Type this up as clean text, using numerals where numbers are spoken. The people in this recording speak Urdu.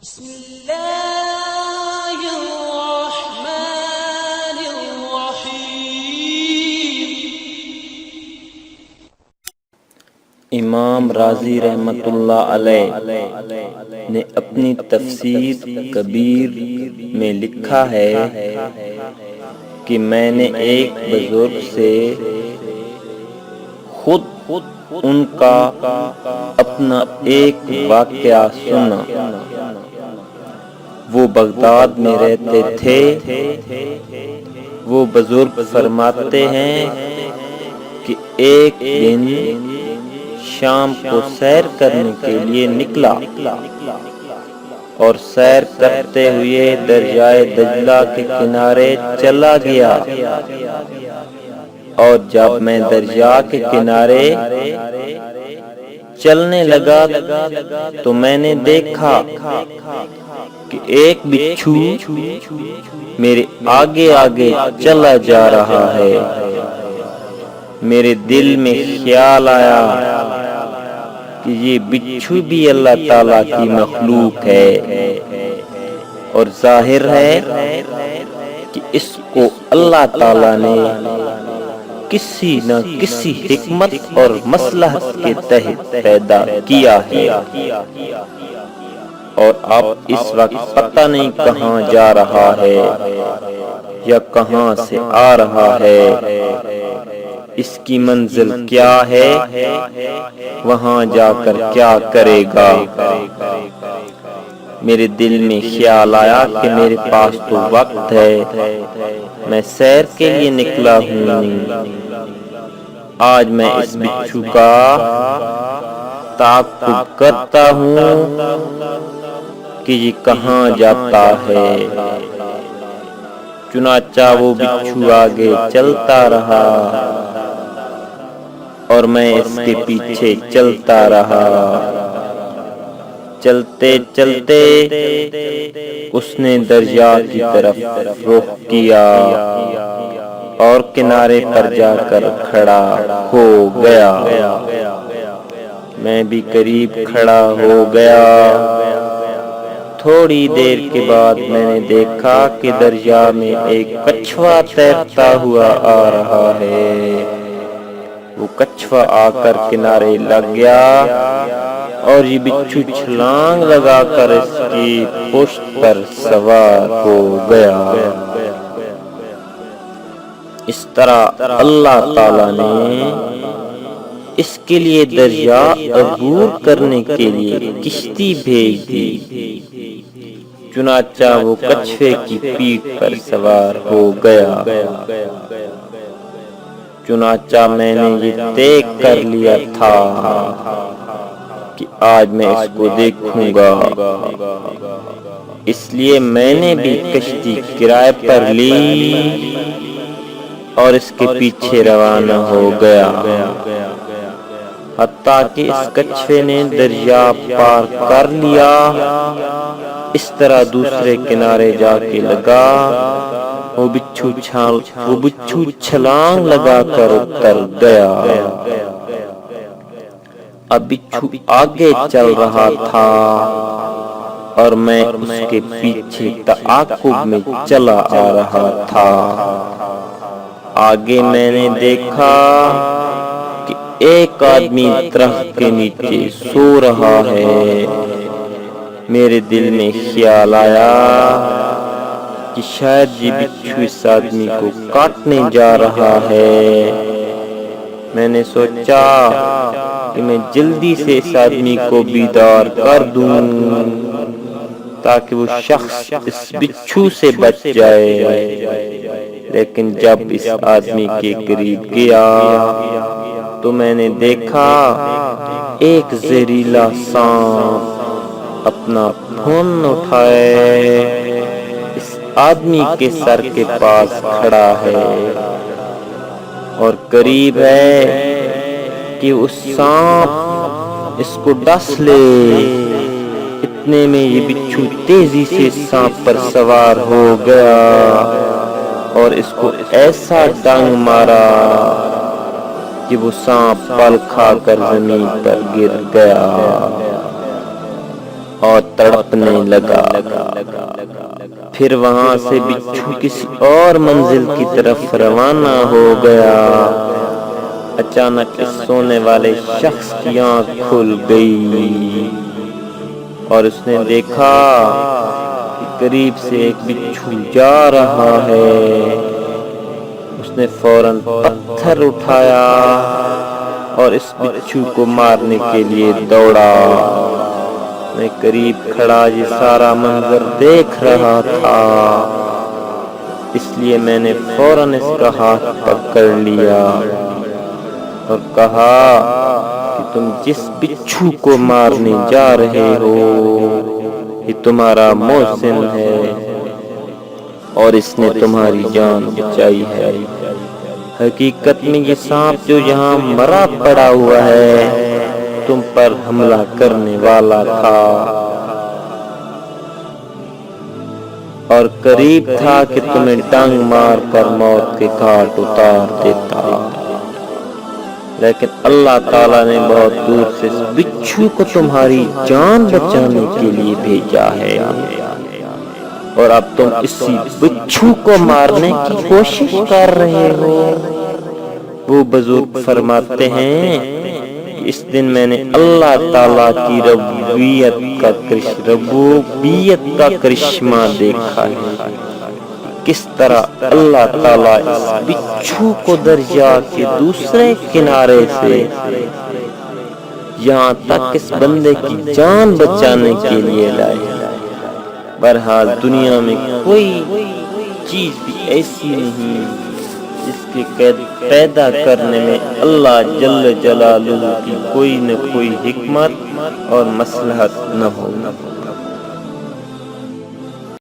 بسم اللہ الرحمن الرحیم۔ امام رازی رحمت اللہ علیہ نے اپنی تفسیر کبیر میں لکھا ہے کہ میں نے ایک بزرگ سے خود ان کا اپنا ایک واقعہ سنا۔ وہ بغداد میں رہتے تھے۔ وہ بزرگ فرماتے ہیں کہ ایک دن شام کو سیر کرنے کے لیے نکلا اور سیر کرتے ہوئے دریائے دجلہ کے کنارے چلا گیا، اور جب میں دریا کے کنارے چلنے لگا تو میں نے دیکھا کہ ایک بچھو میرے آگے آگے چلا جا رہا ہے۔ میرے دل میں خیال آیا کہ یہ بچھو بھی اللہ تعالیٰ کی مخلوق ہے، اور ظاہر ہے کہ اس کو اللہ تعالیٰ نے کسی نہ کسی حکمت اور مصلحت کے تحت پیدا کیا ہے، اور اب اس وقت پتہ نہیں کہاں جا رہا ہے یا کہاں سے آ رہا ہے، اس کی منزل کیا ہے، وہاں جا کر کیا کرے گا۔ میرے دل میں خیال آیا کہ میرے پاس تو وقت ہے، میں سیر کے لیے نکلا ہوں، آج میں اس بچھو کا تعاقب کرتا ہوں کہ یہ کہاں جاتا ہے۔ چنانچہ وہ بچھو آگے چلتا رہا اور میں اس کے پیچھے چلتا رہا۔ چلتے چلتے اس نے دریا کی طرف رخ کیا اور کنارے پر جا کر کھڑا ہو گیا۔ میں بھی قریب کھڑا ہو گیا۔ تھوڑی دیر کے بعد میں نے دیکھا کہ دریا میں ایک کچھوا تیرتا ہوا آ رہا ہے۔ وہ کچھوا آ کر کنارے لگ گیا اور یہ بچھو چھلانگ لگا کر اس کی پشت پر سوار ہو گیا۔ اس طرح اللہ تعالیٰ نے اس کے لیے دریا عبور کرنے کے لیے کشتی بھیج دی۔ چنانچہ وہ کچھوے کی پیٹھ پر سوار ہو گیا۔ چنانچہ میں نے یہ طے کر لیا تھا کہ آج میں اس کو دیکھوں گا، اس لیے میں نے بھی کشتی کرائے پر لی اور اس کے پیچھے روانہ ہو گیا، حتیٰ کہ اس کچھوے نے دریا پار کر لیا۔ اس طرح دوسرے کنارے جا کے لگا۔ وہ بچھو چھلانگ لگا کر اتر گیا۔ اب بچھو آگے چل رہا تھا اور میں اس کے پیچھے تعاقب میں چلا آ رہا تھا۔ آگے میں نے دیکھا کہ ایک آدمی درخت کے نیچے سو رہا ہے۔ میرے دل میں خیال آیا کہ شاید یہ بچھو اس آدمی کو کاٹنے جا رہا ہے۔ میں نے سوچا کہ میں جلدی سے اس آدمی کو بیدار کر دوں تاکہ وہ شخص اس بچھو سے بچ جائے، لیکن جب اس آدمی کے قریب گیا تو میں نے دیکھا ایک زہریلا سانپ اپنا پھون اٹھائے اس آدمی کے سر کے پاس کھڑا ہے اور قریب ہے کہ اس سانپ اس کو ڈس لے۔ اتنے میں یہ بچھو تیزی سے سانپ پر سوار ہو گیا اور اس کو ایسا ڈنگ مارا کہ وہ سانپ پل کھا کر زمین پر گر گیا۔ اور تڑپنے لگا۔ پھر وہاں سے بچھو کسی اور منزل کی طرف روانہ ہو گیا۔ اچانک اس سونے والے شخص کی آنکھ کھل گئی اور اس نے دیکھا کہ قریب سے ایک بچھو جا رہا ہے۔ اس نے فوراً پتھر اٹھایا اور اس بچھو کو مارنے کے لیے دوڑا۔ میں قریب کھڑا یہ سارا منظر دیکھ رہا تھا، اس لیے میں نے فوراً اس کا ہاتھ پکڑ لیا اور کہا کہ تم جس بچھو کو مارنے جا رہے ہو یہ تمہارا محسن ہے اور اس نے تمہاری جان بچائی ہے۔ حقیقت میں یہ سانپ جو یہاں مرا پڑا ہوا ہے تم پر حملہ کرنے والا تھا اور قریب تھا کہ تمہیں ڈنگ مار کر موت کے گھاٹ اتار دیتا، لیکن اللہ تعالیٰ نے بہت دور سے اس بچھو کو تمہاری جان بچانے کے لیے بھیجا ہے اور اب تم اسی بچھو کو مارنے کی کوشش کر رہے ہو۔ وہ بزرگ فرماتے ہیں کہ اس دن میں نے اللہ تعالیٰ کی ربوبیت کا کرشمہ دیکھا ہے، کس طرح اللہ تعالیٰ اس بچھو کو دریا کے دوسرے کنارے سے یہاں تک اس بندے کی جان بچانے کے لیے لائے۔ بہرحال دنیا میں کوئی چیز بھی ایسی نہیں جس کے پیدا کرنے میں اللہ جل جلالہ کی کوئی نہ کوئی حکمت اور مصلحت نہ ہو۔